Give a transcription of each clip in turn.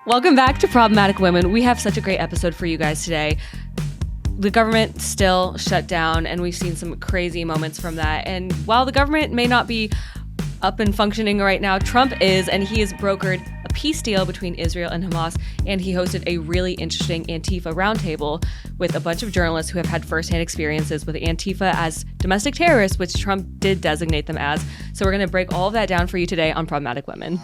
Welcome back to Problematic Women. We have such a great episode for you guys today. The government still shut down, and we've seen some crazy moments from that. And while the government may not be up and functioning right now, Trump is, and he has brokered a peace deal between Israel and Hamas, and he hosted a really interesting Antifa roundtable with a bunch of journalists who have had firsthand experiences with Antifa as domestic terrorists, which Trump did designate them as. So we're going to break all of that down for you today on Problematic Women.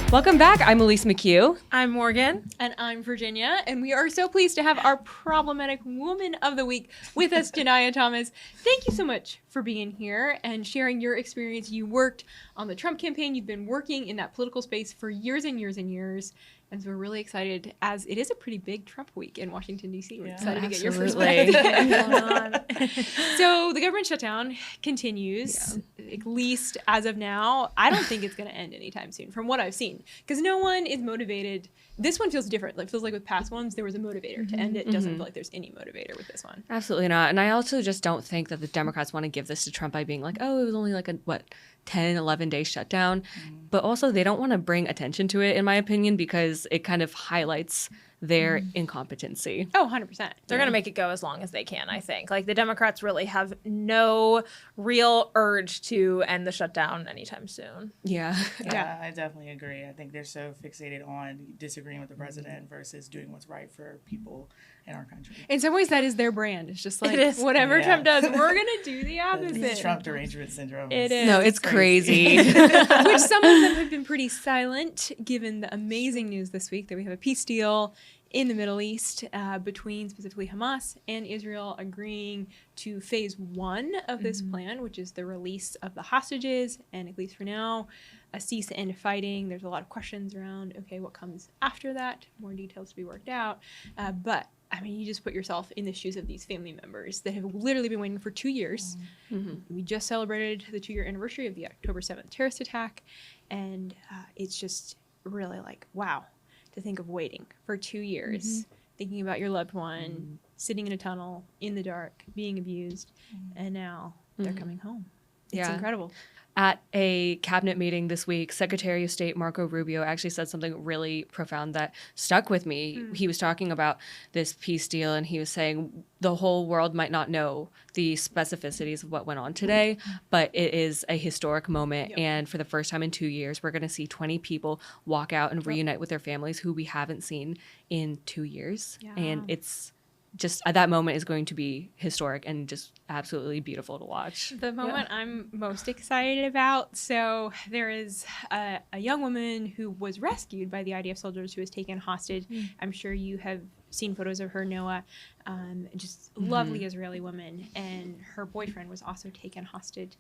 Welcome back. I'm Elise McCue. I'm Morgan. And I'm Virginia. And we are so pleased to have our Problematic Woman of the Week with us, Janiyah Thomas. Thank you so much for being here and sharing your experience. You worked on the Trump campaign. You've been working in that political space for years and years and years. And so we're really excited, as it is a pretty big Trump week in Washington, D.C. We're excited to get your perspective. So the government shutdown continues, at least as of now. I don't think it's going to end anytime soon, from what I've seen, because no one is motivated. This one feels different. It feels like with past ones, there was a motivator to end it. It doesn't feel like there's any motivator with this one. Absolutely not. And I also just don't think that the Democrats want to give this to Trump by being like, oh, it was only like a, 10, 11-day shutdown. But also they don't want to bring attention to it, in my opinion, because it kind of highlights their incompetency. Oh, 100%. They're going to make it go as long as they can, I think. Like, the Democrats really have no real urge to end the shutdown anytime soon. Yeah, I definitely agree. I think they're so fixated on disagreeing with the president versus doing what's right for people in our country. In some ways, that is their brand. It's just like, whatever Trump does, we're going to do the opposite. It's Trump derangement syndrome. It is. No, it's crazy. Which some of them have been pretty silent, given the amazing news this week that we have a peace deal in the Middle East between specifically Hamas and Israel agreeing to phase one of this plan, which is the release of the hostages, and at least for now, a cease and end fighting. There's a lot of questions around, okay, what comes after that? More details to be worked out. But I mean, you just put yourself in the shoes of these family members that have literally been waiting for 2 years. We just celebrated the 2-year anniversary of the October 7th terrorist attack. And it's just really like, wow, to think of waiting for 2 years, thinking about your loved one, sitting in a tunnel in the dark, being abused, and now they're coming home. It's incredible. At a cabinet meeting this week, Secretary of State Marco Rubio actually said something really profound that stuck with me. He was talking about this peace deal, and he was saying the whole world might not know the specificities of what went on today, but it is a historic moment. And for the first time in 2 years, we're going to see 20 people walk out and reunite with their families who we haven't seen in 2 years. And it's just that moment is going to be historic and just absolutely beautiful to watch. The moment I'm most excited about. So there is a young woman who was rescued by the IDF soldiers who was taken hostage. I'm sure you have seen photos of her, Noah, just lovely Israeli woman, and her boyfriend was also taken hostage.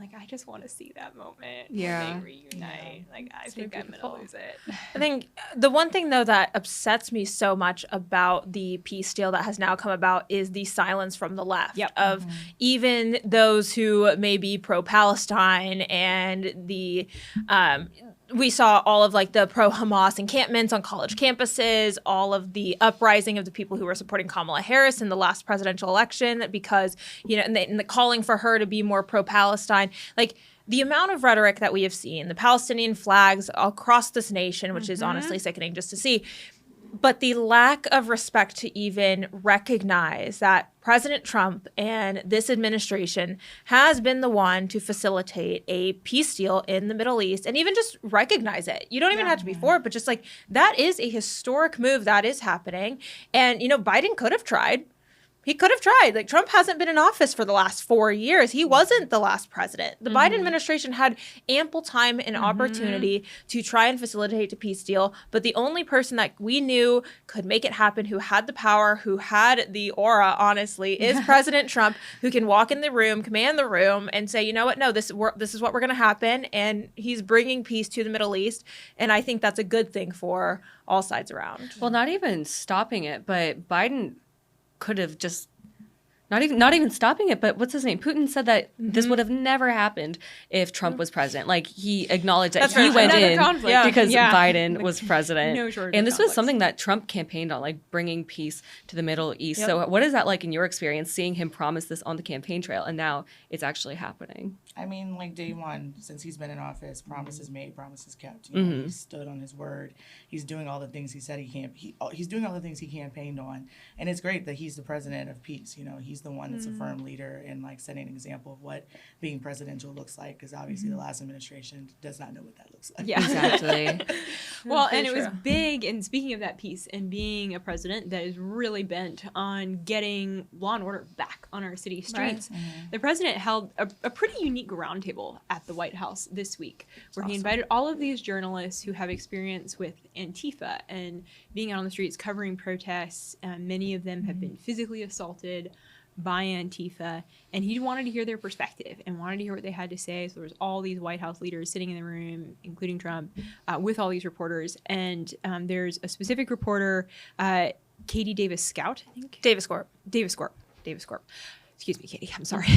Like, I just want to see that moment when they reunite. Like, I think I'm gonna lose it. I think the one thing, though, that upsets me so much about the peace deal that has now come about is the silence from the left of even those who may be pro-Palestine and the we saw all of like the pro-Hamas encampments on college campuses, all of the uprising of the people who were supporting Kamala Harris in the last presidential election because, you know, and the calling for her to be more pro-Palestine. Like, the amount of rhetoric that we have seen, the Palestinian flags across this nation, which is honestly sickening just to see, but the lack of respect to even recognize that President Trump and this administration has been the one to facilitate a peace deal in the Middle East, and even just recognize it. You don't even have to be for it, but just like, that is a historic move that is happening. And, you know, Biden could have tried. He could have tried. Like, Trump hasn't been in office for the last 4 years. He wasn't the last president. The Biden administration had ample time and opportunity to try and facilitate a peace deal. But the only person that we knew could make it happen, who had the power, who had the aura, honestly, is President Trump, who can walk in the room, command the room, and say, you know what? No, this is what we're going to happen. And he's bringing peace to the Middle East. And I think that's a good thing for all sides around. Well, not even stopping it, but Biden could have just not even stopping it, but what's his name? Putin said that this would have never happened if Trump was president. Like, he acknowledged that he went in because Biden was president. No shortage and of this was conflicts. something that Trump campaigned on, like bringing peace to the Middle East. So what is that like in your experience, seeing him promise this on the campaign trail, and now it's actually happening? I mean, like day one, since he's been in office, promises made, promises kept. You know, he stood on his word. He's doing all the things he said he can't. He's doing all the things he campaigned on, and it's great that he's the president of peace. You know, he's the one that's a firm leader and like setting an example of what being presidential looks like. Because obviously, the last administration does not know what that looks like. Yeah, Exactly. Well, Very and it was true. big. And speaking of that piece, and being a president that is really bent on getting law and order back on our city streets, the president held a pretty unique roundtable at the White House this week, where he invited all of these journalists who have experience with Antifa and being out on the streets covering protests. Many of them have been physically assaulted by Antifa, and he wanted to hear their perspective and wanted to hear what they had to say. So there was all these White House leaders sitting in the room, including Trump, with all these reporters. And there's a specific reporter, Katie Davis Scout, I think. Davis Corp. Davis Corp. Excuse me, Katie. I'm sorry.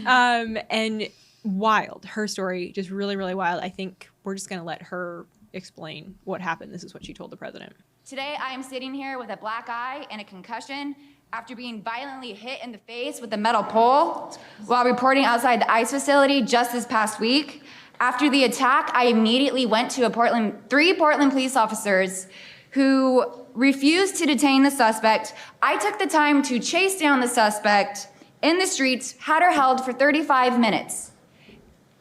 And wild. Her story, just really, really wild. I think we're just going to let her explain what happened. This is what she told the president. Today, I am sitting here with a black eye and a concussion after being violently hit in the face with a metal pole while reporting outside the ICE facility just this past week. After the attack, I immediately went to three Portland police officers who refused to detain the suspect. I took the time to chase down the suspect in the streets, had her held for 35 minutes.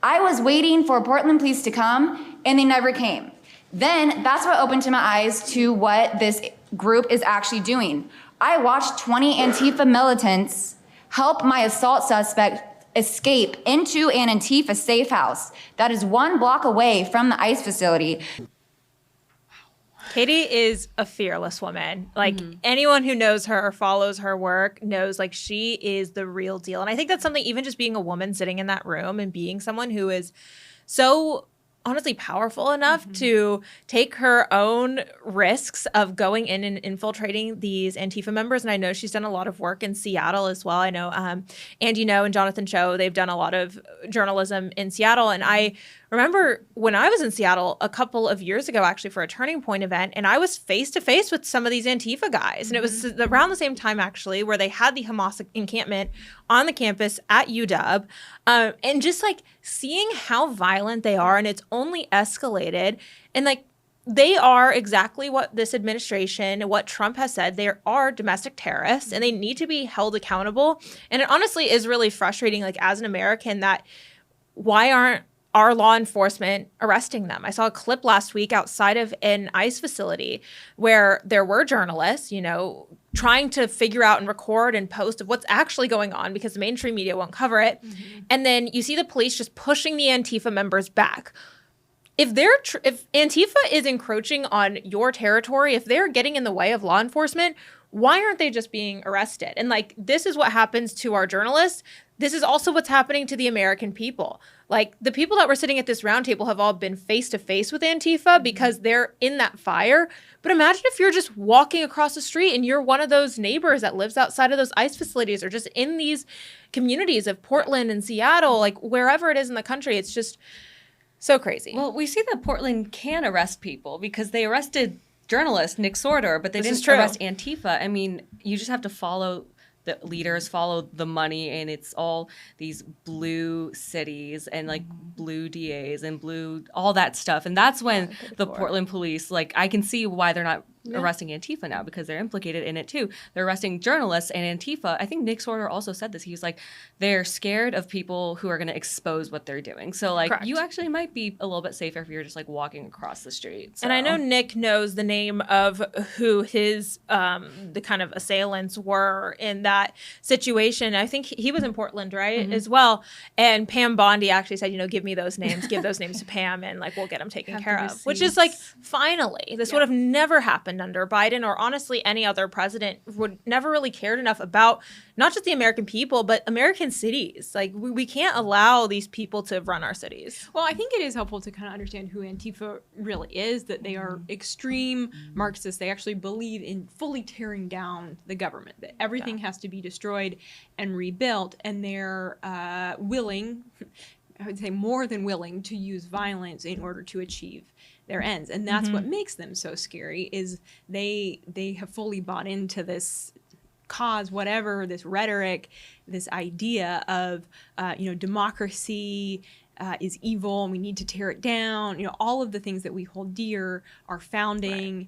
I was waiting for Portland police to come, and they never came. Then that's what opened to my eyes to what this group is actually doing. I watched 20 Antifa militants help my assault suspect escape into an Antifa safe house that is 1 block away from the ICE facility. Katie is a fearless woman. Like, anyone who knows her or follows her work knows, like, she is the real deal. And I think that's something, even just being a woman sitting in that room and being someone who is so honestly powerful enough to take her own risks of going in and infiltrating these Antifa members. And I know she's done a lot of work in Seattle as well. I know Andy No and Jonathan Cho, they've done a lot of journalism in Seattle. And I remember when I was in Seattle a couple of years ago, actually, for a Turning Point event, and I was face to face with some of these Antifa guys. And it was around the same time, actually, where they had the Hamas encampment on the campus at UW. And just like seeing how violent they are, and it's only escalated. And like, they are exactly what this administration, what Trump has said. They are domestic terrorists, and they need to be held accountable. And it honestly is really frustrating, like, as an American, that why aren't our law enforcement arresting them? I saw a clip last week outside of an ICE facility where there were journalists, you know, trying to figure out and record and post of what's actually going on because the mainstream media won't cover it. And then you see the police just pushing the Antifa members back. If Antifa is encroaching on your territory, if they're getting in the way of law enforcement, why aren't they just being arrested? And like, this is what happens to our journalists. This is also what's happening to the American people. Like, the people that were sitting at this roundtable have all been face to face with Antifa because they're in that fire. But imagine if you're just walking across the street and you're one of those neighbors that lives outside of those ICE facilities or just in these communities of Portland and Seattle, like wherever it is in the country. It's just so crazy. Well, we see that Portland can arrest people because they arrested journalist Nick Sorter, but they This is didn't true. arrest Antifa. I mean, you just have to follow the leaders, follow the money, and it's all these blue cities and like blue DAs and blue all that stuff. And that's when the Portland police, like, I can see why they're not arresting Antifa now, because they're implicated in it too. They're arresting journalists and Antifa. I think Nick Sorter also said this. He was like, they're scared of people who are going to expose what they're doing. So like, Correct. you actually might be a little bit safer if you're just like walking across the street. So. And I know Nick knows the name of who his the kind of assailants were in that situation. I think he was in Portland, right, as well. And Pam Bondi actually said, you know, give me those names, give those names to Pam, and like we'll get them taken care of. Which is like, finally, this would have never happened happened under Biden or honestly any other president would never really cared enough about not just the American people, but American cities. Like we can't allow these people to run our cities. Well, I think it is helpful to kind of understand who Antifa really is, that they are extreme Marxists. They actually believe in fully tearing down the government, that everything has to be destroyed and rebuilt, and they're willing, I would say more than willing, to use violence in order to achieve their ends. And that's what makes them so scary, is they have fully bought into this cause, whatever, this rhetoric, this idea of, democracy is evil and we need to tear it down. All of the things that we hold dear, our founding,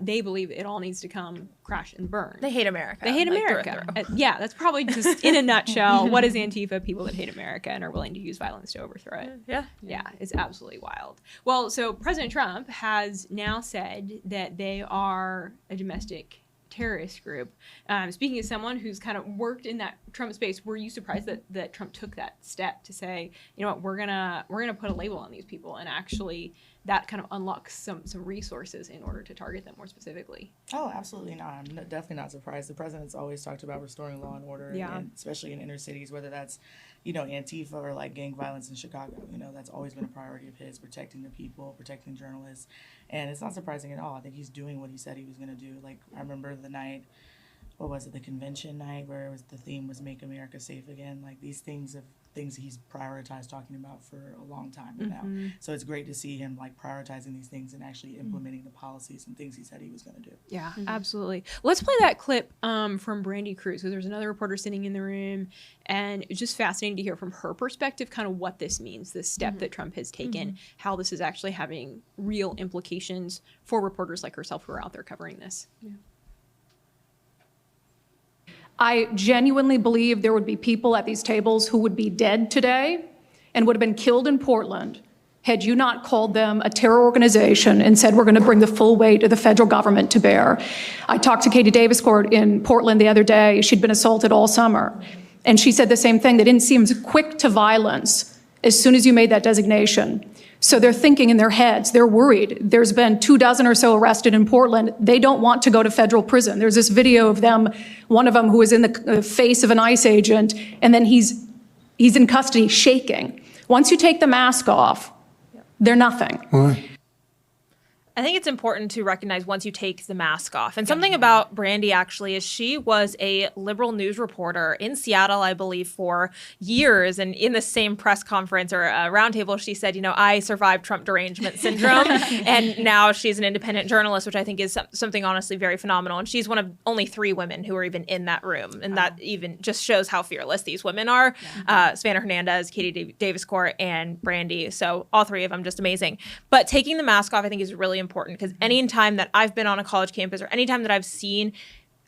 they believe it all needs to come crash and burn. They hate America. They hate America. Yeah, that's probably just in a nutshell. What is Antifa? People that hate America and are willing to use violence to overthrow it. Yeah, it's absolutely wild. Well, so President Trump has now said that they are a domestic terrorist group. Speaking as someone who's kind of worked in that Trump space, were you surprised that Trump took that step to say, you know what, we're gonna put a label on these people, and actually that kind of unlocks some resources in order to target them more specifically? Oh, absolutely not. I'm definitely not surprised. The president's always talked about restoring law and order, and especially in inner cities, whether that's, Antifa or like gang violence in Chicago. That's always been a priority of his, protecting the people, protecting journalists. And it's not surprising at all. I think he's doing what he said he was going to do. Like, I remember the night, what was it, the convention night, where the theme was Make America Safe Again. Like, these things he's prioritized talking about for a long time now. So it's great to see him like prioritizing these things and actually implementing the policies and things he said he was going to do. Yeah, absolutely. Let's play that clip from Brandy Cruz, because there's another reporter sitting in the room, and it's just fascinating to hear from her perspective kind of what this means, this step that Trump has taken, how this is actually having real implications for reporters like herself who are out there covering this. I genuinely believe there would be people at these tables who would be dead today and would have been killed in Portland had you not called them a terror organization and said, we're going to bring the full weight of the federal government to bear. I talked to Katie Daviscourt in Portland the other day. She'd been assaulted all summer. And she said the same thing. They didn't seem quick to violence as soon as you made that designation. So they're thinking in their heads, they're worried. There's been 24 or so arrested in Portland. They don't want to go to federal prison. There's this video of them, one of them who was in the face of an ICE agent, and then he's in custody shaking. Once you take the mask off, they're nothing. Why? I think it's important to recognize once you take the mask off. And something about Brandy actually is she was a liberal news reporter in Seattle, I believe, for years. And in the same press conference or a roundtable, she said, I survived Trump derangement syndrome. And now she's an independent journalist, which I think is something honestly very phenomenal. And she's one of only 3 women who are even in that room. And that even just shows how fearless these women are. Savannah Hernandez, Katie Daviscourt, and Brandy. So all 3 of them just amazing. But taking the mask off, I think, is really important, because any time that I've been on a college campus or any time that I've seen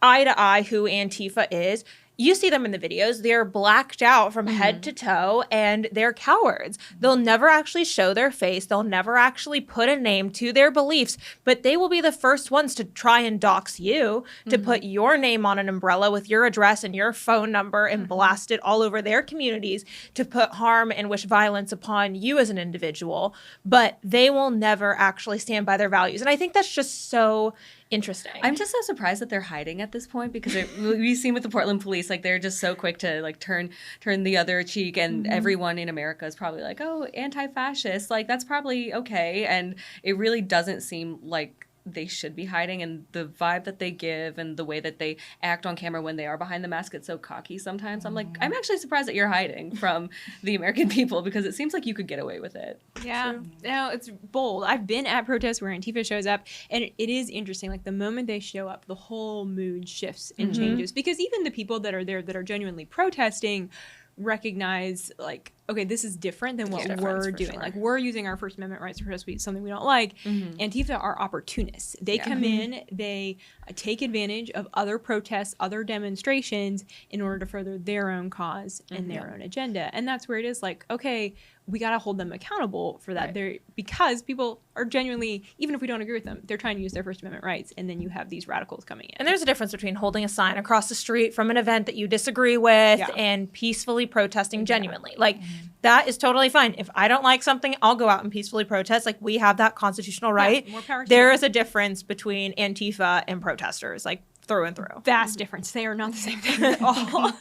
eye to eye who Antifa is, you see them in the videos. They're blacked out from head to toe, and they're cowards. They'll never actually show their face. They'll never actually put a name to their beliefs, but they will be the first ones to try and dox you, to put your name on an umbrella with your address and your phone number and blast it all over their communities, to put harm and wish violence upon you as an individual. But they will never actually stand by their values. And I think that's just so interesting. I'm just so surprised that they're hiding at this point, because we've seen with the Portland police, like, they're just so quick to like turn the other cheek, and everyone in America is probably like, oh, anti-fascist, like that's probably okay. And it really doesn't seem like they should be hiding, and the vibe that they give and the way that they act on camera when they are behind the mask, it's so cocky sometimes. I'm like, I'm actually surprised that you're hiding from the American people, because it seems like you could get away with it. Yeah, no, it's bold. I've been at protests where Antifa shows up, and it is interesting. Like, the moment they show up, the whole mood shifts and changes, because even the people that are there that are genuinely protesting recognize, like, okay, this is different than what we're doing. Sure. Like, we're using our First Amendment rights to protest speech, something we don't like. Antifa are opportunists. They come in, they take advantage of other protests, other demonstrations in order to further their own cause and their own agenda. And that's where it is like, okay, we got to hold them accountable for that. They're, because people are genuinely, even if we don't agree with them, they're trying to use their First Amendment rights. And then you have these radicals coming in. And there's a difference between holding a sign across the street from an event that you disagree with and peacefully protesting genuinely. Like, that is totally fine. If I don't like something, I'll go out and peacefully protest. Like, we have that constitutional right. more power to There you. is a difference between Antifa and protesters, like through and through. Vast difference. They are not the same thing at all.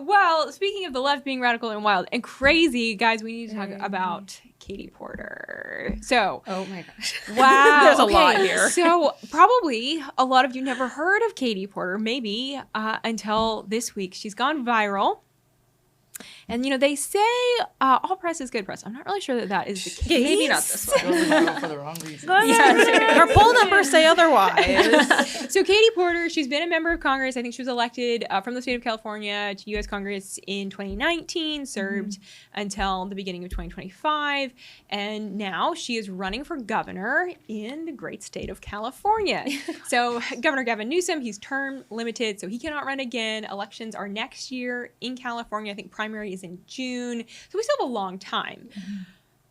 Well, speaking of the left being radical and wild and crazy, guys, we need to talk about Katie Porter. So, Oh my gosh. wow. There's a lot here. So, probably a lot of you never heard of Katie Porter, maybe until this week. She's gone viral. And, they say all press is good press. I'm not really sure that is the case. Maybe not this one. Goes viral for the wrong reason. Her poll numbers say otherwise. So Katie Porter, she's been a member of Congress. I think she was elected from the state of California to U.S. Congress in 2019, served until the beginning of 2025. And now she is running for governor in the great state of California. So Governor Gavin Newsom, he's term limited, so he cannot run again. Elections are next year in California. I think primary is in June. So we still have a long time.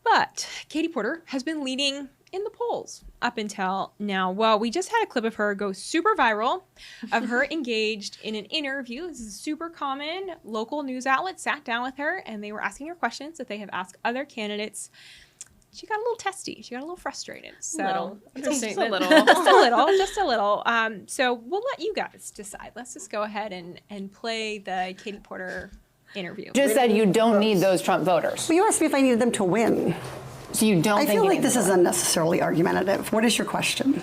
But Katie Porter has been leading in the polls up until now. Well, we just had a clip of her go super viral of her engaged in an interview. This is super common. Local news outlets sat down with her and they were asking her questions that they have asked other candidates. She got a little testy. She got a little frustrated. So just a little. So we'll let you guys decide. Let's just go ahead and play the Katie Porter interview. Just said you don't need those Trump voters. Well, you asked me if I needed them to win. So you don't I think feel you like need this them is to win. unnecessarily argumentative. What is your question?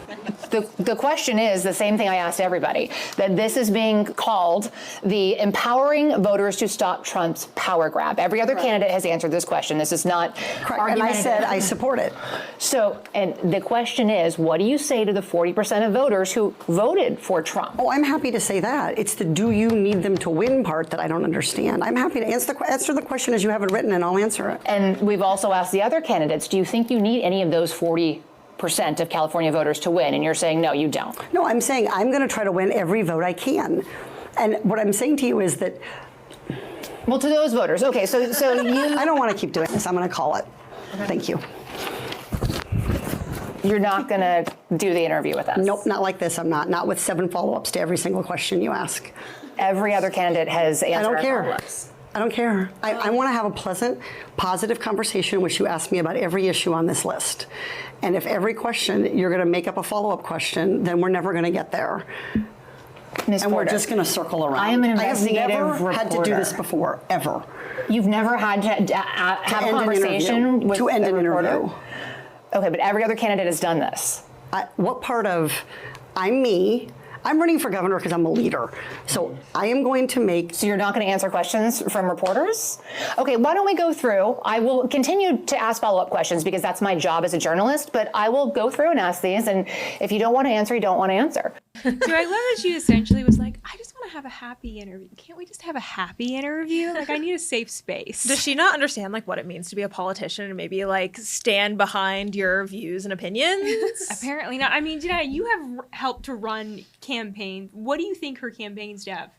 The question is the same thing I asked everybody, that this is being called the empowering voters to stop Trump's power grab. Every other candidate has answered this question. This is not Correct. And I argumentative. said I support it. So, and the question is, what do you say to the 40% of voters who voted for Trump? Oh, I'm happy to say that. It's the do you need them to win part that I don't understand. I'm happy to answer the question as you have it written, and I'll answer it. And we've also asked the other candidates, do you think you need any of those 40% of California voters to win? And you're saying, no, you don't. No, I'm saying I'm going to try to win every vote I can. And what I'm saying to you is that Well, to those voters, okay, so you... I don't want to keep doing this. I'm going to call it. Thank you. You're not going to do the interview with us? Nope, not like this. I'm not. Not with 7 follow-ups to every single question you ask. Every other candidate has answered I don't our care. follow-ups. I don't care. I want to have a pleasant, positive conversation in which you ask me about every issue on this list. And if every question you're going to make up a follow-up question, then we're never going to get there. Ms. And we're Porter, just going to circle around. I am an investigative I have never had to do this reporter. before, ever. You've never had to have a end an conversation interview. with To end a an reporter? interview. Okay, but every other candidate has done this. What part of I'm me? I'm running for governor because I'm a leader. So I am going to make... So you're not going to answer questions from reporters? Okay, why don't we go through? I will continue to ask follow-up questions because that's my job as a journalist, but I will go through and ask these, and if you don't want to answer, you don't want to answer. So I love that she essentially was like, I just want to have a happy interview. Can't we just have a happy interview? Like, I need a safe space. Does she not understand like what it means to be a politician and maybe like stand behind your views and opinions? Apparently not. I mean, Janiyah, you have helped to run campaigns. What do you think her campaign staff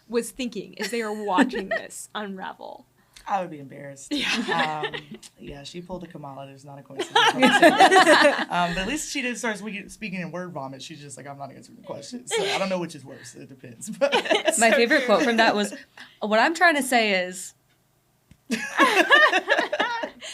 was thinking as they are watching this unravel? I would be embarrassed. Yeah, she pulled a Kamala. There's not a coincidence. But at least she didn't start speaking in word vomit. She's just like, I'm not answering the question. So I don't know which is worse. It depends. But My favorite quote from that was, what I'm trying to say is...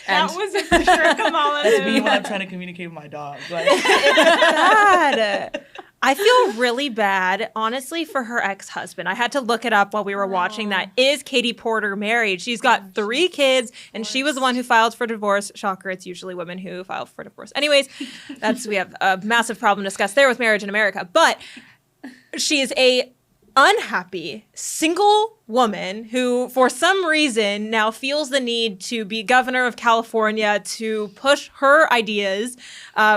That was a for sure Kamala. that's me when I'm trying to communicate with my dog. Like, God. I feel really bad, honestly, for her ex-husband. I had to look it up while we were watching that. Is Katie Porter married? She's got 3 kids, and she was the one who filed for divorce. Shocker, it's usually women who file for divorce. Anyways, we have a massive problem to discuss there with marriage in America. But she is a unhappy single woman who, for some reason, now feels the need to be governor of California to push her ideas,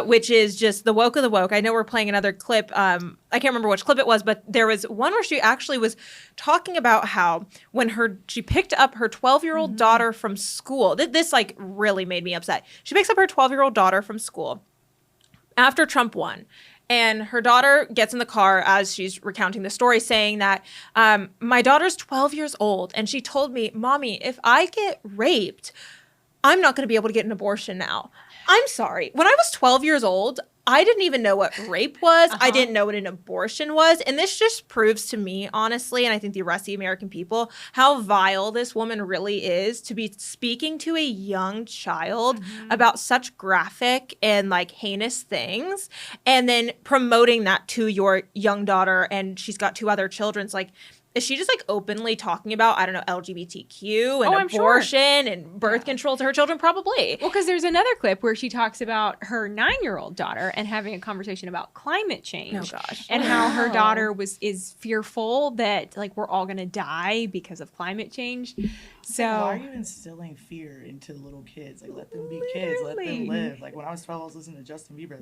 which is just the woke of the woke. I know we're playing another clip. I can't remember which clip it was, but there was one where she actually was talking about how when she picked up her 12-year-old daughter from school, this like really made me upset. She picks up her 12-year-old daughter from school after Trump won. And her daughter gets in the car as she's recounting the story, saying that my daughter's 12 years old. And she told me, Mommy, if I get raped, I'm not going to be able to get an abortion now. I'm sorry. When I was 12 years old, I didn't even know what rape was. I didn't know what an abortion was. And this just proves to me, honestly, and I think the rest of the American people, how vile this woman really is to be speaking to a young child about such graphic and like heinous things and then promoting that to your young daughter. And she's got 2 other children. It's like, is she just like openly talking about, I don't know, LGBTQ and abortion and birth control to her children? Probably. Well, because there's another clip where she talks about her 9-year-old daughter and having a conversation about climate change. Oh, gosh. And how her daughter is fearful that like we're all going to die because of climate change. So why are you instilling fear into little kids? Like, let them be kids. Let them live. Like, when I was 12, I was listening to Justin Bieber.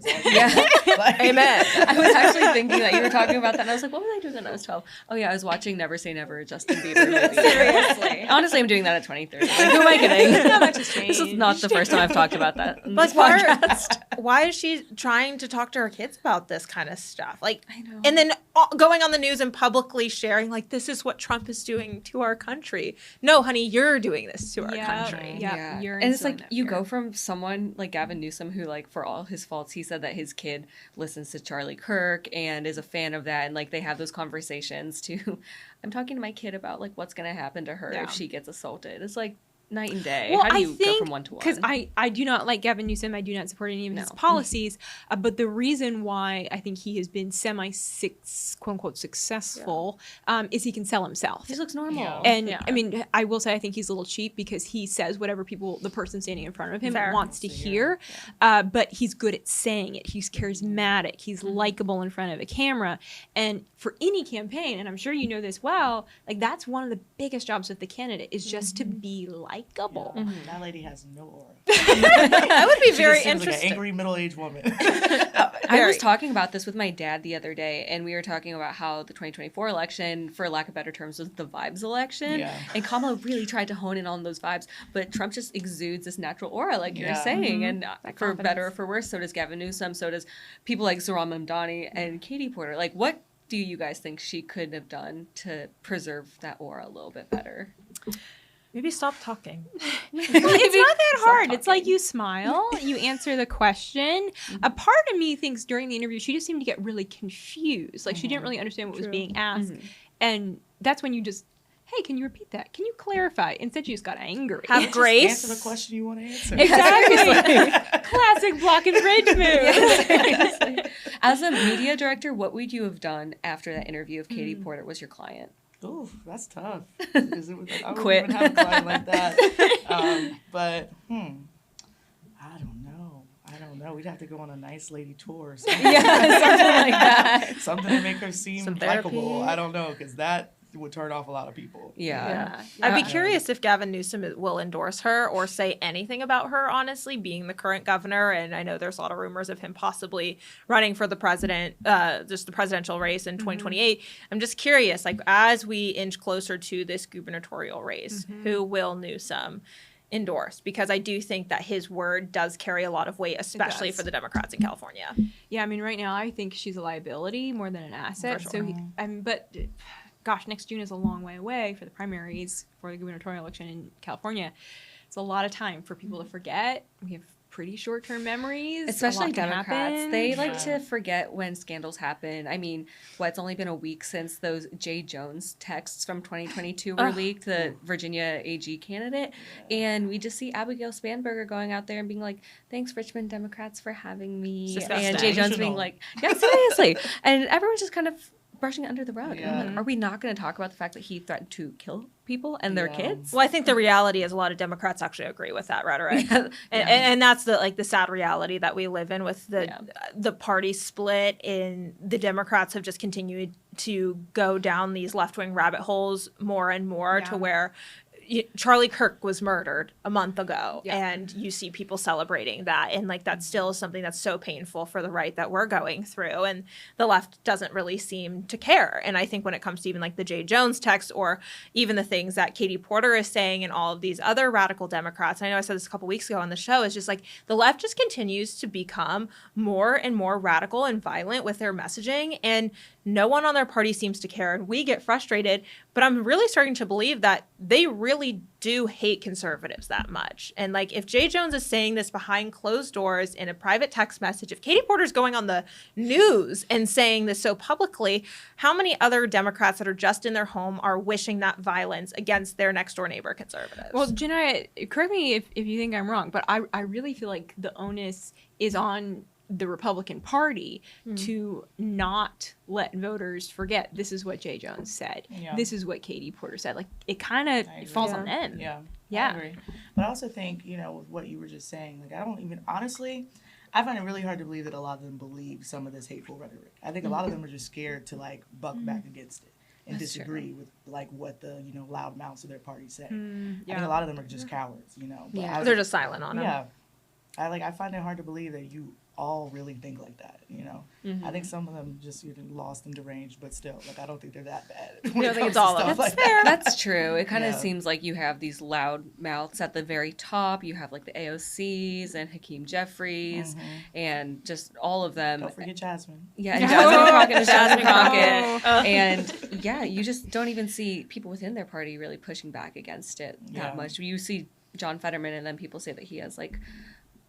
Amen. I was actually thinking that you were talking about that, and I was like, what was I doing when I was 12? Oh, yeah, I was watching Never Say Never, a Justin Bieber movie. seriously. Honestly, I'm doing that at 23. Like, who am I kidding? Not much has changed. This is not the first time I've talked about that. Like, why is she trying to talk to her kids about this kind of stuff? Like, I know. and then going on the news and publicly sharing, like, this is what Trump is doing to our country. No, honey, you're doing this to our country. Yeah. You're and it's like instilling that you fear. go from someone like Gavin Newsom, who, like, for all his faults, he said that his kid listens to Charlie Kirk and is a fan of that, and like they have those conversations to I'm talking to my kid about like what's gonna happen to her if she gets assaulted. It's like night and day. Well, How do you go from one to one? Because I do not like Gavin Newsom. I do not support any of his policies. But the reason why I think he has been quote unquote successful is he can sell himself. He looks normal. Yeah. And I mean, I will say I think he's a little cheap because he says whatever the person standing in front of him wants to hear. But he's good at saying it. He's charismatic. He's likable in front of a camera. And for any campaign, and I'm sure you know this well, like that's one of the biggest jobs of the candidate is just to be likable. That lady has no aura. That would be very She just seems interesting. like an angry middle-aged woman. I was talking about this with my dad the other day, and we were talking about how the 2024 election, for lack of better terms, was the vibes election. Yeah. And Kamala really tried to hone in on those vibes, but Trump just exudes this natural aura, like you're saying. And for better or for worse, so does Gavin Newsom, so does people like Zohran Mamdani and Katie Porter. Like, what do you guys think she could have done to preserve that aura a little bit better? Maybe stop talking. It's not that hard. It's like you smile, you answer the question. A part of me thinks during the interview she just seemed to get really confused. Like she didn't really understand what was being asked. And that's when you just, hey, can you repeat that? Can you clarify? Instead she just got angry. Have grace. Answer the question you want to answer. Exactly. Classic block and bridge move. As a media director, what would you have done after that interview if Katie Porter was your client? Ooh, that's tough. I wouldn't Quit. even have a client like that. But I don't know. We'd have to go on a nice lady tour. Or something. Something like that. Something to make her seem Some therapy. likable. I don't know, because that would turn off a lot of people. Yeah. I'd be curious if Gavin Newsom will endorse her or say anything about her, honestly, being the current governor. And I know there's a lot of rumors of him possibly running for the just the presidential race in 2028. I'm just curious, like, as we inch closer to this gubernatorial race, who will Newsom endorse? Because I do think that his word does carry a lot of weight, especially for the Democrats in California. Yeah, I mean, right now I think she's a liability more than an asset. For sure. But gosh, next June is a long way away for the primaries for the gubernatorial election in California. It's a lot of time for people to forget. We have pretty short-term memories. Especially A lot can Democrats. happen. They like to forget when scandals happen. I mean, it's only been a week since those Jay Jones texts from 2022 were leaked, the Virginia AG candidate. And we just see Abigail Spanberger going out there and being like, thanks, Richmond Democrats, for having me. Disgusting. And Jay Jones being like, yeah, seriously. And everyone's just kind of brushing it under the rug. Yeah. I'm like, are we not going to talk about the fact that he threatened to kill people and their kids? Well, I think the reality is a lot of Democrats actually agree with that rhetoric, and that's the sad reality that we live in with the party split. And the Democrats have just continued to go down these left-wing rabbit holes more and more to where Charlie Kirk was murdered a month ago, and you see people celebrating that, and like that's still something that's so painful for the right that we're going through, and the left doesn't really seem to care. And I think when it comes to even like the Jay Jones text, or even the things that Katie Porter is saying and all of these other radical Democrats, I know I said this a couple weeks ago on the show, is just like the left just continues to become more and more radical and violent with their messaging, and No one on their party seems to care, and we get frustrated. But I'm really starting to believe that they really do hate conservatives that much. And like, if Jay Jones is saying this behind closed doors in a private text message, if Katie Porter's going on the news and saying this so publicly, how many other Democrats that are just in their home are wishing that violence against their next door neighbor conservatives? Well, Janiyah, correct me if you think I'm wrong, but I really feel like the onus is on the Republican Party to not let voters forget this is what Jay Jones said. Yeah. This is what Katie Porter said. Like, it kind of falls on them. Yeah. Yeah. I agree. But I also think, with what you were just saying, like, I don't even, honestly, I find it really hard to believe that a lot of them believe some of this hateful rhetoric. I think a lot of them are just scared to, like, buck back against it and disagree with, like, what the, loud mouths of their party say. I think a lot of them are just cowards, But They're just silent on them. Yeah. I find it hard to believe that you all really think like that, I think some of them just lost and deranged, but still, like, I don't think they're that bad. I don't think it's all of them. That's fair. That's true. It kind of seems like you have these loud mouths at the very top. You have like the AOCs and Hakeem Jeffries and just all of them. Don't forget Jasmine. Yeah, and Jasmine Crockett and Jasmine Crockett. And yeah, you just don't even see people within their party really pushing back against it that much. You see John Fetterman, and then people say that he has like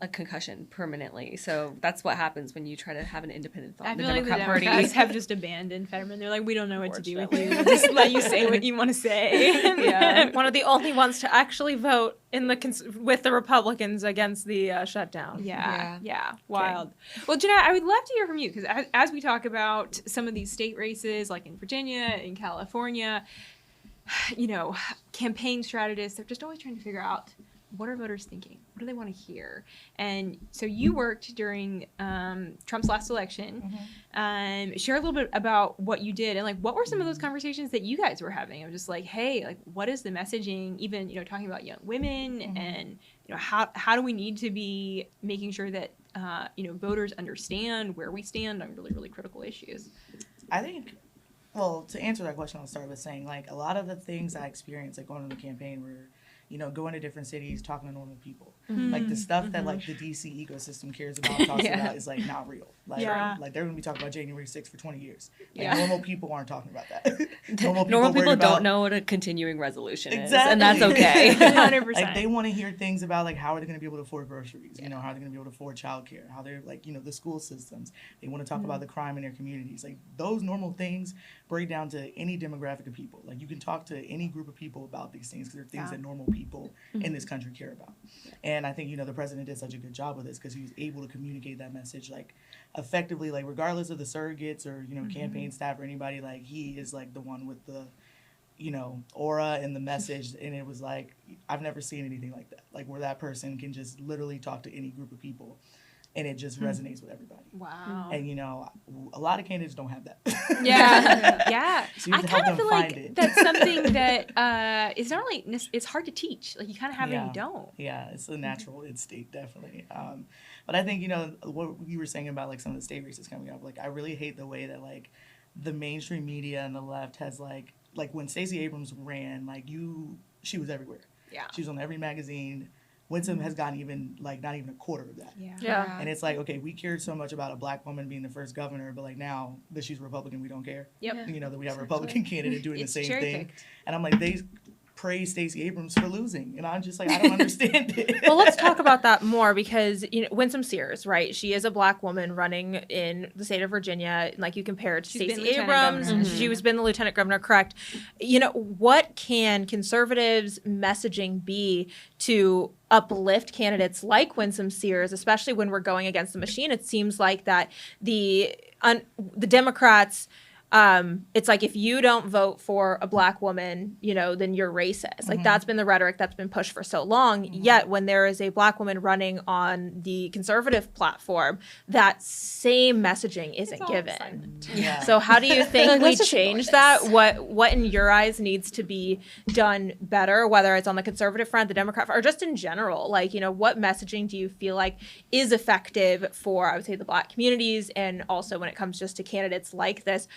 a concussion permanently. So that's what happens when you try to have an independent thought I in the feel like the Democrat Democrats Party. have just abandoned Fetterman. They're like, we don't know what to do with you. We'll just let you say what you want to say. Yeah, one of the only ones to actually vote in with the Republicans against the shutdown. Yeah. Wild. Well, Janiyah, I would love to hear from you, because as we talk about some of these state races, like in Virginia, in California, campaign strategists, they're just always trying to figure out, what are voters thinking? What do they want to hear? And so you worked during Trump's last election. Share a little bit about what you did, and like, what were some of those conversations that you guys were having? I'm just like, hey, like, what is the messaging? Even talking about young women, and how do we need to be making sure that voters understand where we stand on really, really critical issues? I think, well, to answer that question, I'll start with saying, like, a lot of the things I experienced, like, going on the campaign were, going to different cities, talking to normal people. Like, the stuff that, like, the DC ecosystem cares about, talks about, is, like, not real. Like, like, they're going to be talking about January 6th for 20 years. Like, normal people aren't talking about that. Normal people don't know what a continuing resolution is, Exactly. and that's okay. 100%. Like, they want to hear things about, like, how are they going to be able to afford groceries? How are they going to be able to afford childcare? How they're, like, the school systems. They want to talk about the crime in their communities. Like, those normal things break down to any demographic of people. Like, you can talk to any group of people about these things, because they're things that normal people in this country care about. And I think, the president did such a good job with this, because he was able to communicate that message, like, effectively, like, regardless of the surrogates or, campaign staff or anybody, like, he is, like, the one with the, aura and the message. And it was like, I've never seen anything like that. Like, where that person can just literally talk to any group of people, and it just resonates with everybody. Wow. And, a lot of candidates don't have that. Yeah. So you have I to help kind of them feel find like it. that's something that is not only, it's hard to teach. Like, you kind of have it and you don't. Yeah, it's a natural instinct, definitely. But I think, what you were saying about, like, some of the state races coming up, like, I really hate the way that, like, the mainstream media and the left has, like when Stacey Abrams ran, like, she was everywhere. Yeah. She was on every magazine. Winsome has gotten even, like, not even a quarter of that. Yeah. And it's like, okay, we cared so much about a black woman being the first governor, but, like, now that she's Republican, we don't care. Yep. That we have a Republican candidate doing It's the same cherry thing. picked. And I'm like, they praise Stacey Abrams for losing. And I'm just like, I don't understand it. Well, let's talk about that more, because Winsome Sears, right? She is a black woman running in the state of Virginia. Like, you compare it to She's been Stacey lieutenant Abrams. governor. She was been the lieutenant governor, correct? What can conservatives' messaging be to uplift candidates like Winsome Sears, especially when we're going against the machine? It seems like that the Democrats, it's like, if you don't vote for a black woman, then you're racist. Like, that's been the rhetoric that's been pushed for so long. Yet when there is a black woman running on the conservative platform, that same messaging isn't given. Yeah. So how do you think we Let's just change ignore that? this. What in your eyes needs to be done better, whether it's on the conservative front, the Democrat front, or just in general? Like, what messaging do you feel like is effective for, I would say, the black communities, and also when it comes just to candidates like this?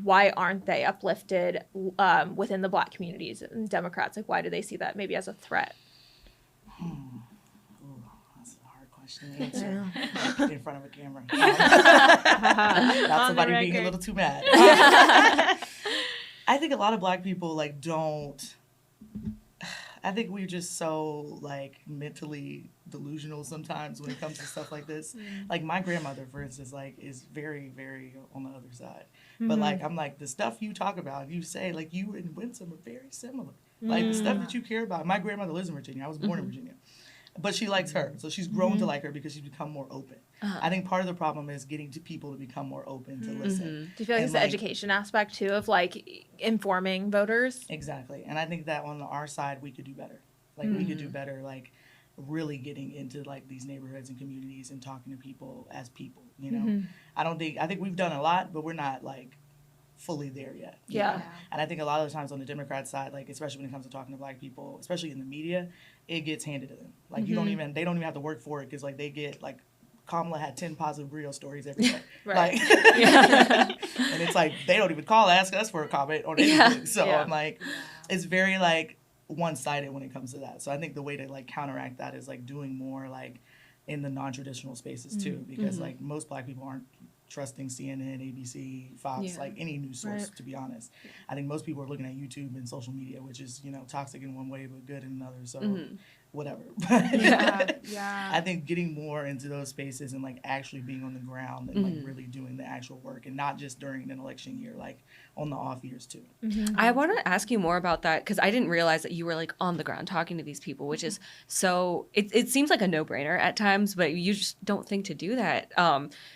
Why aren't they uplifted within the black communities and Democrats? Like, why do they see that maybe as a threat? Ooh, that's a hard question. question and answer in front of a camera. Not somebody being a little too mad. I think a lot of Black people like don't. I think we're just so like mentally delusional sometimes when it comes to stuff like this. Like my grandmother, for instance, like is very, very on the other side. But like I'm like the stuff you talk about, you say like you and Winsome are very similar. Like the stuff that you care about. My grandmother lives in Virginia. I was born in Virginia. But she likes her. So she's grown to like her because she's become more open. I think part of the problem is getting to people to become more open to listen. Do you feel like it's the education aspect too of like informing voters? Exactly. And I think that on our side we could do better. Like we could do better like really getting into like these neighborhoods and communities and talking to people as people, you know. I think we've done a lot, but we're not like fully there yet. You know? And I think a lot of the times on the Democrat side, like especially when it comes to talking to Black people, especially in the media, it gets handed to them. Like they don't even have to work for it because like they get like Kamala had 10 positive real stories every day. Like and it's like they don't even ask us for a comment on anything. So I'm like it's very like one-sided when it comes to that. So I think the way to like counteract that is like doing more like in the non-traditional spaces too, because like most Black people aren't trusting CNN, ABC, Fox, like any news source, to be honest. I think most people are looking at YouTube and social media, which is, you know, toxic in one way but good in another. So whatever. I think getting more into those spaces and like actually being on the ground and like really doing the actual work and not just during an election year, like on the off years too. I want to ask you more about that because I didn't realize that you were like on the ground talking to these people, which is so it seems like a no-brainer at times, but you just don't think to do that.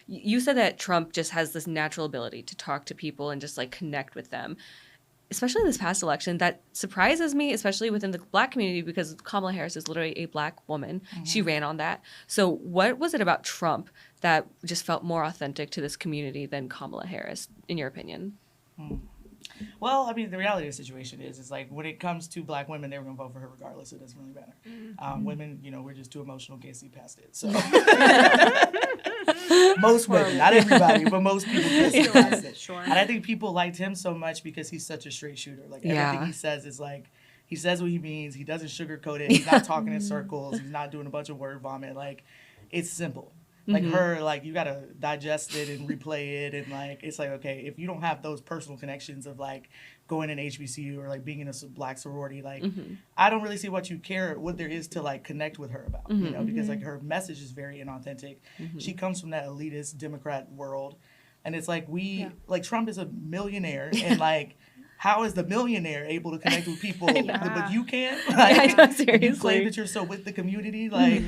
You said that Trump just has this natural ability to talk to people and just like connect with them. Especially this past election, that surprises me, especially within the Black community, because Kamala Harris is literally a Black woman. She ran on that. So what was it about Trump that just felt more authentic to this community than Kamala Harris, in your opinion? Well, I mean, the reality of the situation is like when it comes to Black women, they were going to vote for her regardless. It doesn't really matter. Women, you know, we're just too emotional, can't see past it. So most women, not everybody, but most people can't see past it. And I think people liked him so much because he's such a straight shooter. Like everything he says is like, he says what he means. He doesn't sugarcoat it. He's not talking in circles. He's not doing a bunch of word vomit. Like, it's simple. Like her, like you gotta digest it and replay it, and like it's like okay, if you don't have those personal connections of like going in HBCU or like being in a Black sorority, like I don't really see what there is to like connect with her about, you know, because like her message is very inauthentic. She comes from that elitist Democrat world, and it's like like Trump is a millionaire, and like how is the millionaire able to connect with people, but you can't? Like, seriously. You claim that you're so with the community, like.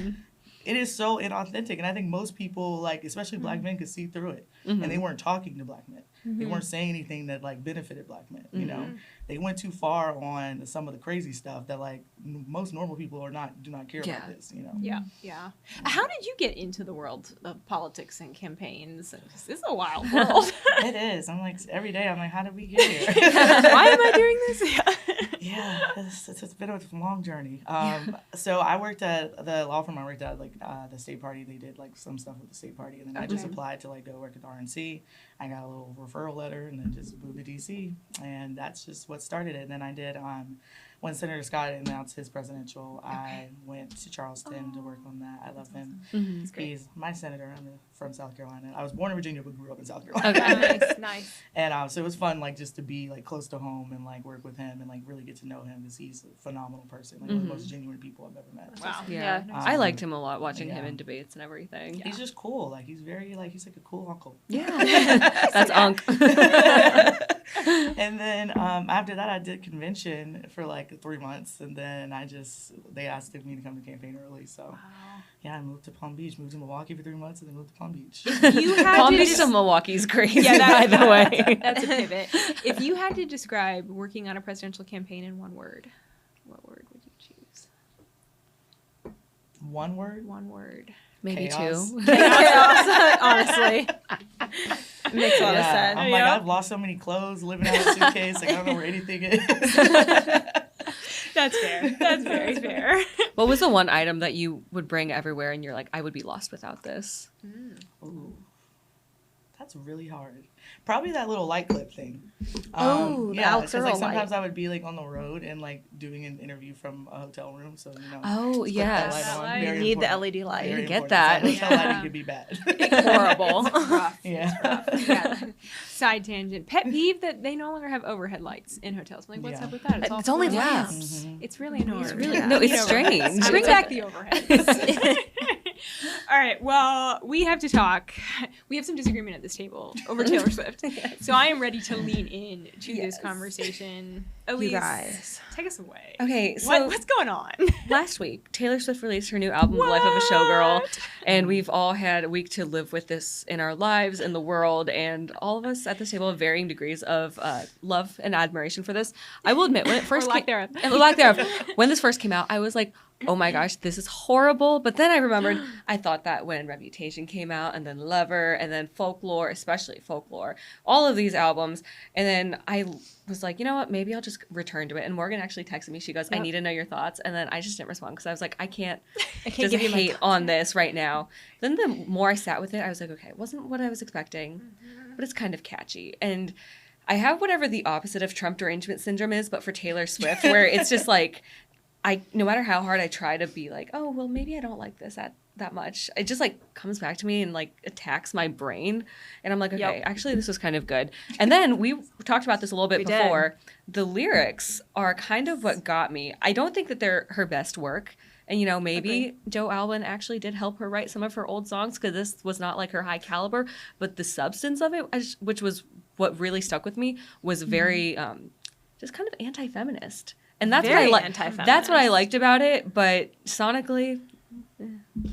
It is so inauthentic, and I think most people, like especially Black men, could see through it. And they weren't talking to Black men. They weren't saying anything that like benefited Black men. You know, they went too far on some of the crazy stuff that like most normal people do not care about this. You know. How did you get into the world of politics and campaigns? This is a wild world. It is. I'm like every day. I'm like, how did we get here? Why am I doing this? It's been a long journey. So I worked at the law firm I worked at, like the state party. They did like some stuff with the state party, and then I just applied to like go work at the RNC. I got a little referral letter, and then just moved to DC, and that's just what started it. And then I did when Senator Scott announced his presidential, I went to Charleston to work on that. I love him. He's my senator. I'm from South Carolina. I was born in Virginia, but grew up in South Carolina. Nice. And so it was fun, like just to be like close to home and like work with him and like really get to know him because he's a phenomenal person. Like one of the most genuine people I've ever met. Wow. Yeah. I liked him a lot watching him in debates and everything. He's just cool. Like he's very like he's like a cool uncle. Yeah. That's Unc. And then after that, I did convention for like 3 months, and then they asked me to come to campaign early. So I moved to Palm Beach, moved to Milwaukee for 3 months, and then moved to Palm Beach. Palm Beach to Milwaukee's crazy, by the way. That's a pivot. If you had to describe working on a presidential campaign in one word, what word would you choose? One word? One word. Maybe Chaos. two. Chaos, honestly. It makes a lot of sense. I'm like, I've lost so many clothes, living out of a suitcase. Like, I don't know where anything is. That's fair. That's very fair. What was the one item that you would bring everywhere and you're like, I would be lost without this? Ooh. that's really hard. Probably that little light clip thing. The Alex because Earl like sometimes light. I would be like on the road and like doing an interview from a hotel room, so Oh, just put yes. that light on. That Very You need the important. LED light. Very Get important. that. So hotel lighting could be bad. Horrible. Rough. Yeah. Yeah. Side tangent. Pet peeve that they no longer have overhead lights in hotels. I'm like, what's Yeah. up with that? It's only floor lamps. lamps. It's really annoying. It's really- no, it's strange. Bring It's back the overhead. All right. Well, we have to talk. We have some disagreement at this table over Taylor Swift. So I am ready to lean in to this conversation. Elise, guys. take us away. Okay, so What's going on? last week, Taylor Swift released her new album, The Life of a Showgirl, and we've all had a week to live with this in our lives, in the world, and all of us at this table have varying degrees of love and admiration for this. I will admit, when it first lack came, thereof. lack thereof, when this first came out, I was like, oh my gosh, this is horrible. But then I remembered, I thought that when Reputation came out, and then Lover, and then Folklore, especially Folklore, all of these albums, and then I was like, you know what, maybe I'll just return to it. And Morgan actually texted me, she goes, I need to know your thoughts. And then I just didn't respond because I was like, I can't just give you my hate thoughts. on this right now. Then the more I sat with it, I was like, okay, it wasn't what I was expecting, but it's kind of catchy. And I have whatever the opposite of Trump derangement syndrome is, but for Taylor Swift, where it's just like, no matter how hard I try to be like, oh, well, maybe I don't like this that much, it just like comes back to me and like attacks my brain. And I'm like, okay, actually, this was kind of good. And then we talked about this a little bit before. The lyrics are kind of what got me. I don't think that they're her best work. And, you know, maybe Joe Alwyn actually did help her write some of her old songs because this was not like her high caliber. But the substance of it, which was what really stuck with me, was very just kind of anti-feminist. And that's Very what I anti-feminist. That's what I liked about it. But sonically,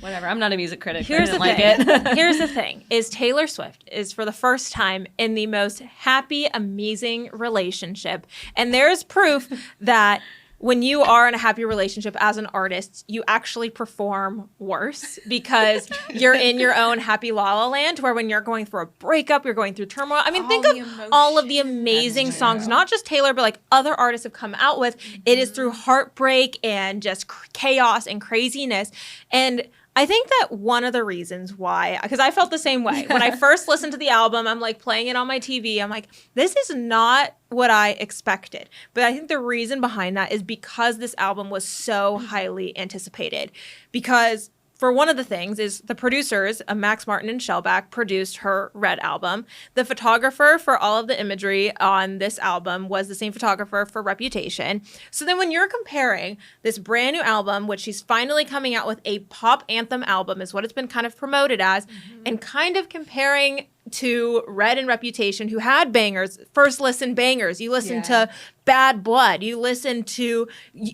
whatever. I'm not a music critic. Here's I the didn't thing. like it. Here's the thing: is Taylor Swift is for the first time in the most happy, amazing relationship, and there's proof that when you are in a happy relationship as an artist, you actually perform worse because you're in your own happy la la land. Where when you're going through a breakup, you're going through turmoil. I mean, think of all of the amazing songs, not just Taylor, but like other artists have come out with. It is through heartbreak and just chaos and craziness. And I think that one of the reasons why, because I felt the same way. When I first listened to the album, I'm like playing it on my TV. I'm like, this is not what I expected. But I think the reason behind that is because this album was so highly anticipated. Because for one of the things is the producers, Max Martin and Shellback, produced her Red album. The photographer for all of the imagery on this album was the same photographer for Reputation. So then when you're comparing this brand new album, which she's finally coming out with a pop anthem album, is what it's been kind of promoted as, and kind of comparing to Red and Reputation, who had bangers, first listen bangers. You listen to Bad Blood. You listen to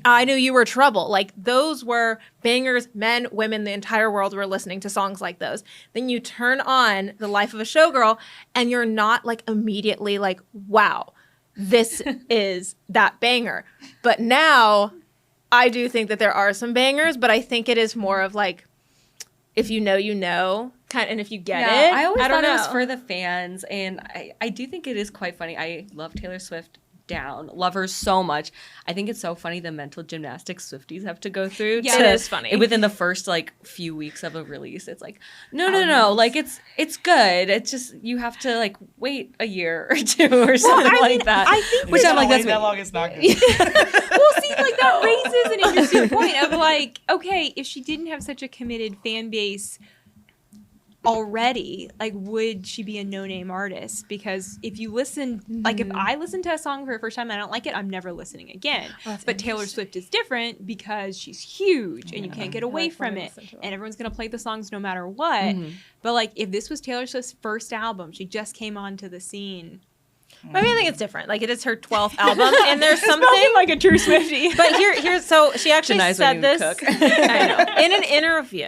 I Knew You Were Trouble. Like, those were bangers. Men, women, the entire world were listening to songs like those. Then you turn on The Life of a Showgirl, and you're not like immediately like, wow, this is that banger. But now I do think that there are some bangers, but I think it is more of like, if you know, you know. And if you get it, I always thought don't it was know. for the fans, and I do think it is quite funny. I love Taylor Swift down, love her so much. I think it's so funny the mental gymnastics Swifties have to go through. Yeah, it is funny. Within the first like few weeks of a release, it's like no, like it's good. It's just you have to like wait a year or two or something like that. I think which I'm like that's that me. long. It's not good. Well, see, like that raises an interesting point of like, okay, if she didn't have such a committed fan base already, like, would she be a no-name artist? Because if you listen, like, if I listen to a song for the first time and I don't like it, I'm never listening again. But Taylor Swift is different because she's huge and you can't get away from it, and everyone's gonna play the songs no matter what. But like, if this was Taylor Swift's first album, she just came onto the scene. I mean, I think it's different. Like, it is her 12th album, and there's something like a true Swiftie. But here's so she actually Denies said learning this to cook. I know, in an interview.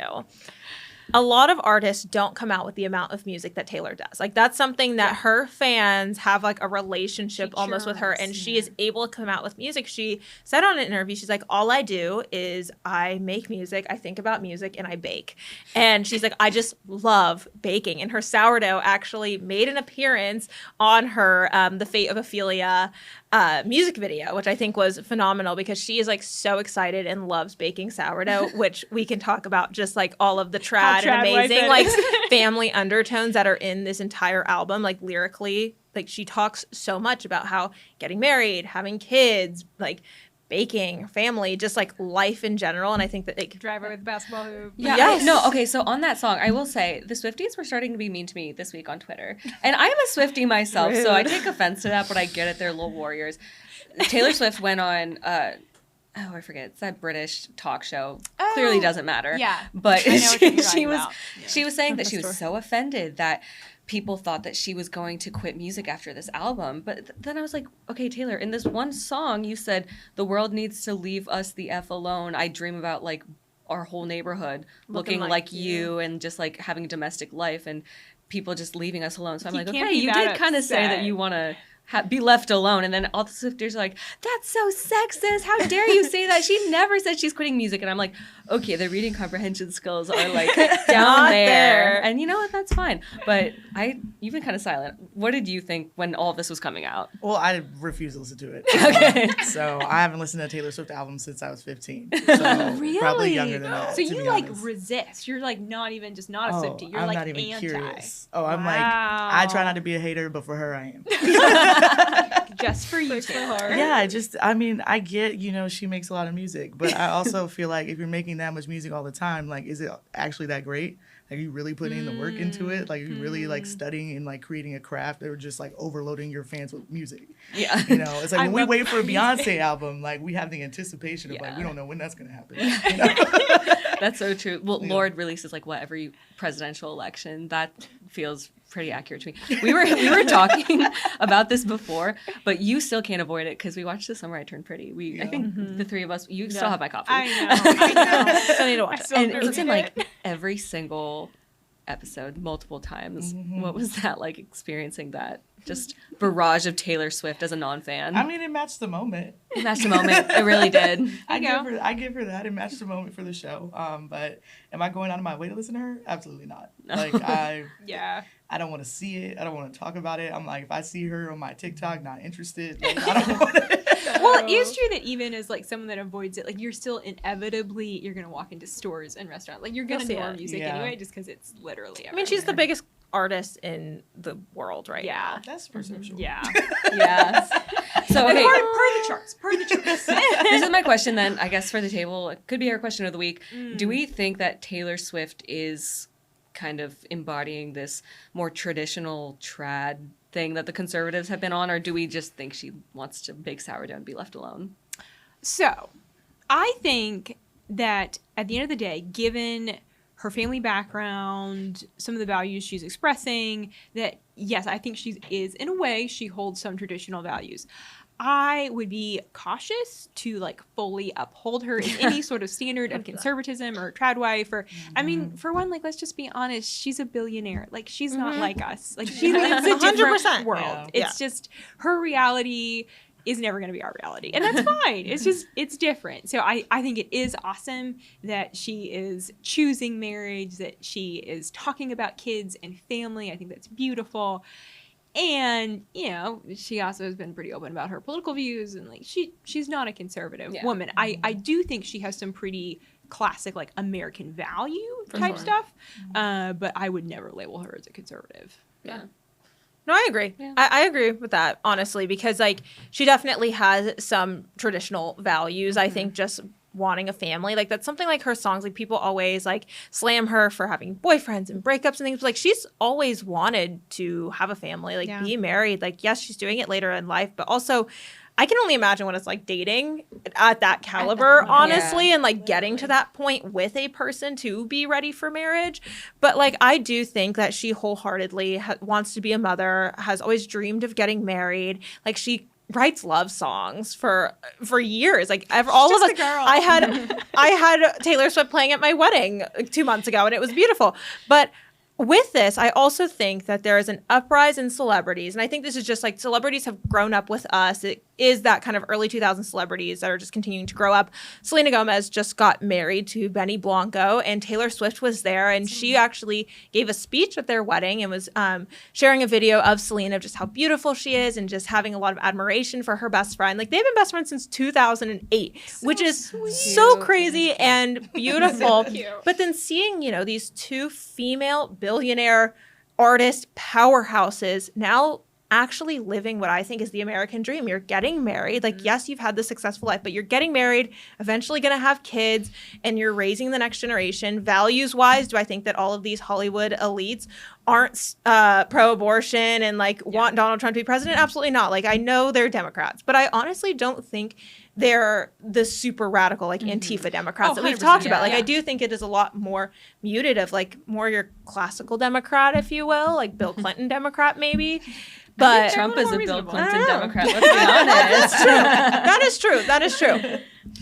A lot of artists don't come out with the amount of music that Taylor does. Like, that's something that her fans have like a relationship almost with her, and she is able to come out with music. She said on an interview, she's like, all I do is I make music, I think about music, and I bake. And she's like, I just love baking. And her sourdough actually made an appearance on her The Fate of Ophelia music video, which I think was phenomenal because she is like so excited and loves baking sourdough, which we can talk about just like all of the trad and amazing like family undertones that are in this entire album, like lyrically. Like she talks so much about how getting married, having kids, like baking, family, just like life in general. And I think that like Driver with basketball hoop. Yeah. Yes. No, okay, so on that song, I will say the Swifties were starting to be mean to me this week on Twitter. And I'm a Swiftie myself, so I take offense to that, but I get it. They're little warriors. Taylor Swift went on, I forget. It's that British talk show. Clearly doesn't matter. Yeah. But I know what you're she was about. she was saying that she was so offended that people thought that she was going to quit music after this album. But then I was like, okay, Taylor, in this one song, you said the world needs to leave us the F alone. I dream about like our whole neighborhood looking like you and just like having domestic life and people just leaving us alone. So I'm like, okay, you did kind of say that you want to be left alone. And then all the Swifters are like, that's so sexist. How dare you say that? She never said she's quitting music. And I'm like, okay, the reading comprehension skills are like down there. And you know what? That's fine. But you've been kind of silent. What did you think when all of this was coming out? Well, I refuse to listen to it. Okay. So I haven't listened to a Taylor Swift album since I was 15. So Really? probably younger than that. So to you be like honest. resist. You're like not even just not a Oh, Swiftie. You're I'm like not even anti. curious. Oh, I'm like, I try not to be a hater, but for her, I am. Just for you, Taylor. Yeah, I get, she makes a lot of music, but I also feel like if you're making that much music all the time, like, is it actually that great? Like, are you really putting the work into it? Like, are you really, like, studying and, like, creating a craft, or just, like, overloading your fans with music? Yeah. It's like when we wait for a Beyonce album, like, we have the anticipation of, like, we don't know when that's going to happen. That's so true. Well, Lorde releases, like, every presidential election. That feels pretty accurate to me. We were talking about this before, but you still can't avoid it because we watched The Summer I Turned Pretty. I think the three of us, you still have my copy. I know. still need to watch it. And it's in like every single episode multiple times. What was that like, experiencing that just barrage of Taylor Swift as a non-fan? I mean, it matched the moment. It matched the moment. It really did. I give her that. It matched the moment for the show. But am I going out of my way to listen to her? Absolutely not. Like, I don't want to see it. I don't want to talk about it. I'm like, if I see her on my TikTok, not interested. Like, I don't want to. Well, it is true that even as like someone that avoids it, like you're still inevitably you're gonna walk into stores and restaurants. Like you're gonna know her music anyway, just because it's literally everywhere. I mean, she's the biggest artist in the world right now. That's perceptual. Yeah. Yes. So okay. Per the charts. This is my question then, I guess, for the table. It could be our question of the week. Do we think that Taylor Swift is kind of embodying this more traditional trad thing that the conservatives have been on, or do we just think she wants to bake sourdough and be left alone? So, I think that at the end of the day, given her family background, some of the values she's expressing, that yes, I think she is, in a way, she holds some traditional values. I would be cautious to like fully uphold her in any sort of standard of conservatism or trad wife, or I mean, for one, like let's just be honest, she's a billionaire. Like she's not like us. Like she lives a different 100%. world. Yeah. It's just her reality is never going to be our reality, and that's fine. It's different. So I think it is awesome that she is choosing marriage, that she is talking about kids and family. I think that's beautiful. And, she also has been pretty open about her political views, and like she's not a conservative woman. I do think she has some pretty classic like American value type stuff, but I would never label her as a conservative. Yeah. No, I agree. Yeah. I agree with that, honestly, because like she definitely has some traditional values. I think just wanting a family, like that's something like her songs, like people always like slam her for having boyfriends and breakups and things, but like she's always wanted to have a family, like be married. Like yes, she's doing it later in life, but also I can only imagine what it's like dating at that caliber, honestly, and like getting to that point with a person to be ready for marriage. But like I do think that she wholeheartedly wants to be a mother, has always dreamed of getting married. Like she writes love songs for years. Like all of us. I had Taylor Swift playing at my wedding 2 months ago, and it was beautiful. But with this, I also think that there is an uprise in celebrities, and I think this is just like celebrities have grown up with us. It is that kind of early 2000s celebrities that are just continuing to grow up. Selena Gomez just got married to Benny Blanco, and Taylor Swift was there, and she actually gave a speech at their wedding and was sharing a video of Selena, just how beautiful she is and just having a lot of admiration for her best friend. Like, they've been best friends since 2008, which is so crazy and beautiful. But then seeing, you know, these two female billionaire artist powerhouses now actually living what I think is the American dream. You're getting married. Like, yes, you've had this successful life, but you're getting married, eventually going to have kids, and you're raising the next generation. Values-wise, do I think that all of these Hollywood elites aren't pro-abortion and, like, want Donald Trump to be president? Absolutely not. Like, I know they're Democrats, but I honestly don't think they're the super radical, like, Antifa Democrats that we've talked about. Like, I do think it is a lot more muted of, like, more your classical Democrat, if you will, like Bill Clinton Democrat, maybe. But Trump is a Bill Clinton Democrat, let's be honest. That is true.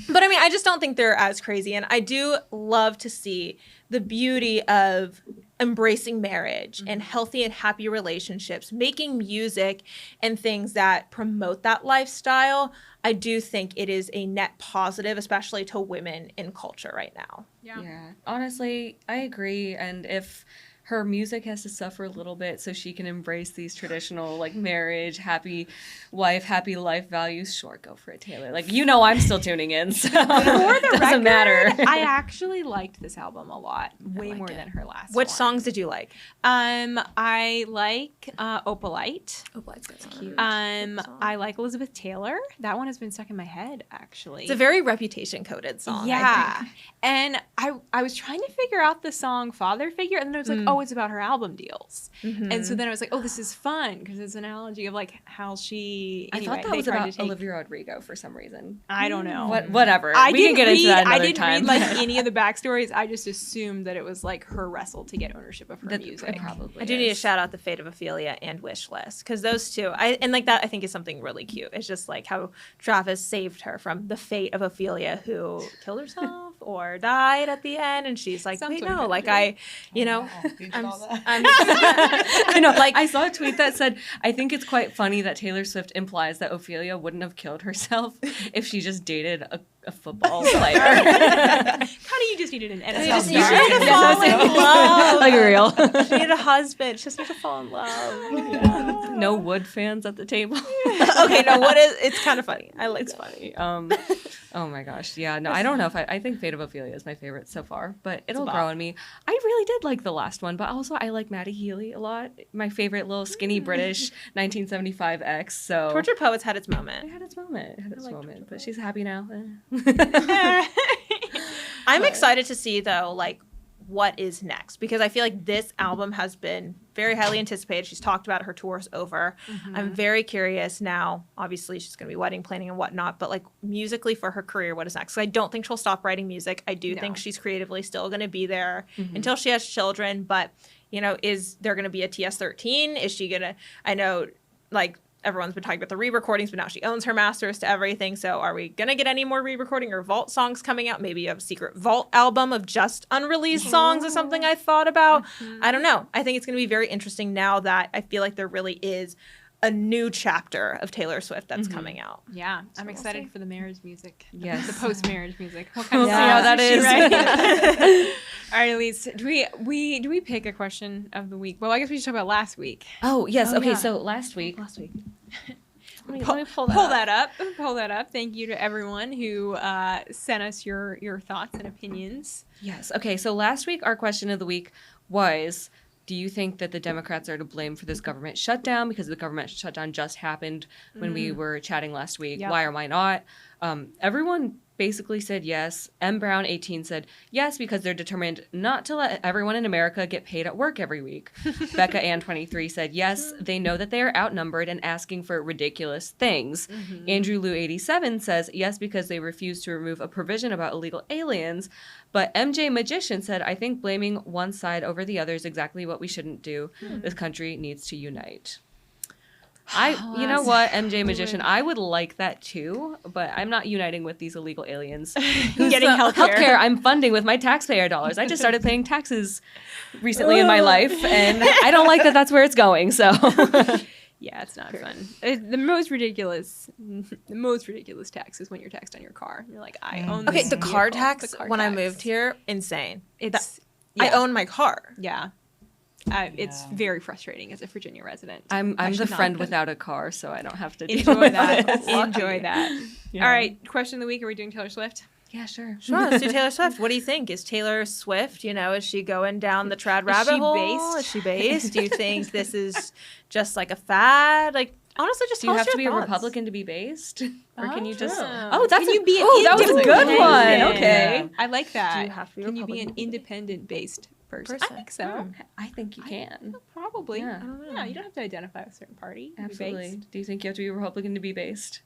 But I mean, I just don't think they're as crazy. And I do love to see the beauty of embracing marriage and healthy and happy relationships, making music and things that promote that lifestyle. I do think it is a net positive, especially to women in culture right now. Yeah. Honestly, I agree. And if her music has to suffer a little bit so she can embrace these traditional, like, marriage, happy wife, happy life values, sure, go for it, Taylor. Like, you know, I'm still tuning in, so it doesn't matter. I actually liked this album a lot, way more than her last one. Which songs did you like? I like Opalite. Opalite's cute. I like Elizabeth Taylor. That one has been stuck in my head, actually. It's a very reputation-coded song, Yeah. I think. And I was trying to figure out the song Father Figure, and then I was like, oh, it's about her album deals. And so then I was like, oh, this is fun, because it's an analogy of, like, how she... Anyway, I thought that was about Olivia Rodrigo for some reason. I don't know. Whatever. We can get into that another time. I didn't read, like, any of the backstories. I just assumed that it was, like, her wrestle to get ownership of her music. Probably I do need to shout out The Fate of Ophelia and Wish List, because those two, and like that, I think is something really cute. It's just like how Travis saved her from the fate of Ophelia, who killed herself or died at the end, and she's like, wait, no, like I know. Like, I saw a tweet that said, I think it's quite funny that Taylor Swift implies that Ophelia wouldn't have killed herself if she just dated a football player. Kind of, you just needed an NFL star. You needed to fall in love. Like, real. She needed a husband. She just needed to fall in love. Yeah. No Wood fans at the table. Okay, no, it's kind of funny. I like it's funny. Oh my gosh. Yeah, no, I don't know if I think Fate of Ophelia is my favorite so far, but it'll grow on me. I really did like the last one, but also I like Maddie Healy a lot. My favorite little skinny British 1975 ex. So Tortured Poets had its moment. It had its moment. But she's happy now. I'm excited to see, though, like, what is next, because I feel like this album has been very highly anticipated. She's talked about it. Her tour's over. I'm very curious now. Obviously, she's going to be wedding planning and whatnot, but, like, musically for her career, what is next? So I don't think she'll stop writing music. I do think she's creatively still going to be there until she has children. But, you know, is there going to be a TS13? Is she going to, I know, like, everyone's been talking about the re-recordings, but now she owns her masters to everything. So are we going to get any more re-recording or Vault songs coming out? Maybe a secret Vault album of just unreleased songs is something I thought about. I don't know. I think it's going to be very interesting now that I feel like there really is a new chapter of Taylor Swift that's coming out. Yeah, I'm excited for the marriage music. Yes. The post-marriage music. We'll see how that is. Right? All right, Elise, do we pick a question of the week? Well, I guess we should talk about last week. Oh, yes. Okay, so last week. Let me pull that up. Thank you to everyone who sent us your thoughts and opinions. Yes. Okay, so last week our question of the week was, do you think that the Democrats are to blame for this government shutdown? Because the government shutdown just happened when we were chatting last week. Yep. Why or why not? Everyone basically said yes. M. Brown 18 said yes because they're determined not to let everyone in America get paid at work every week. Becca Ann 23 said yes, they know that they are outnumbered and asking for ridiculous things. Andrew Lou 87 says yes because they refuse to remove a provision about illegal aliens. But MJ Magician said, I think blaming one side over the other is exactly what we shouldn't do. This country needs to unite. You know what, MJ Magician, I would like that too, but I'm not uniting with these illegal aliens. Getting healthcare I'm funding with my taxpayer dollars. I just started paying taxes recently in my life, and I don't like that that's where it's going, so. Yeah, it's not fun. The most ridiculous tax is when you're taxed on your car. You're like, I own this Okay, the car vehicle. tax The car when I tax. moved here, insane. It's I yeah. own my car. Yeah. It's very frustrating as a Virginia resident. I'm the Actually, friend not without a car, so I don't have to deal enjoy with that. this. Enjoy that. Yeah. All right, question of the week. Are we doing Taylor Swift? Yeah, sure. Sure, let's do Taylor Swift. What do you think? Is Taylor Swift, is she going down the trad rabbit she hole? based? Is she based? Do you think this is just like a fad? Like, honestly, just Do you tell us have to your be a thoughts. Republican to be based? Or can you just... true. Oh, that's Can you be an that was a good independent? one. Okay. I like that. Do you have to be Can you be an Republican? independent-based person? I Person. think so. I think you can. Probably. Yeah. I don't know. Yeah, you don't have to identify with a certain party. to be Absolutely. based. Do you think you have to be a Republican to be based?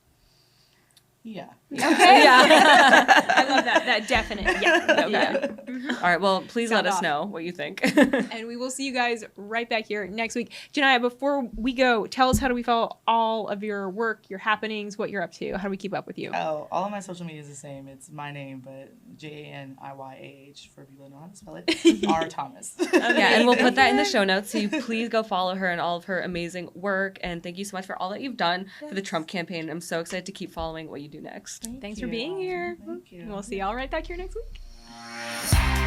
Yeah. I love that. That definite. Yeah. Okay. Yeah. All right. Well, please Sound let us off. know what you think. And we will see you guys right back here next week. Janiyah, before we go, tell us how do we follow all of your work, your happenings, what you're up to? How do we keep up with you? Oh, all of my social media is the same. It's my name, but JANIYAH for people who know how to spell it. R Thomas. Yeah, and we'll put that in the show notes. So you please go follow her and all of her amazing work. And thank you so much for all that you've done for the Trump campaign. I'm so excited to keep following what you do next. Thanks for being here. Thank you. We'll see y'all right back here next week.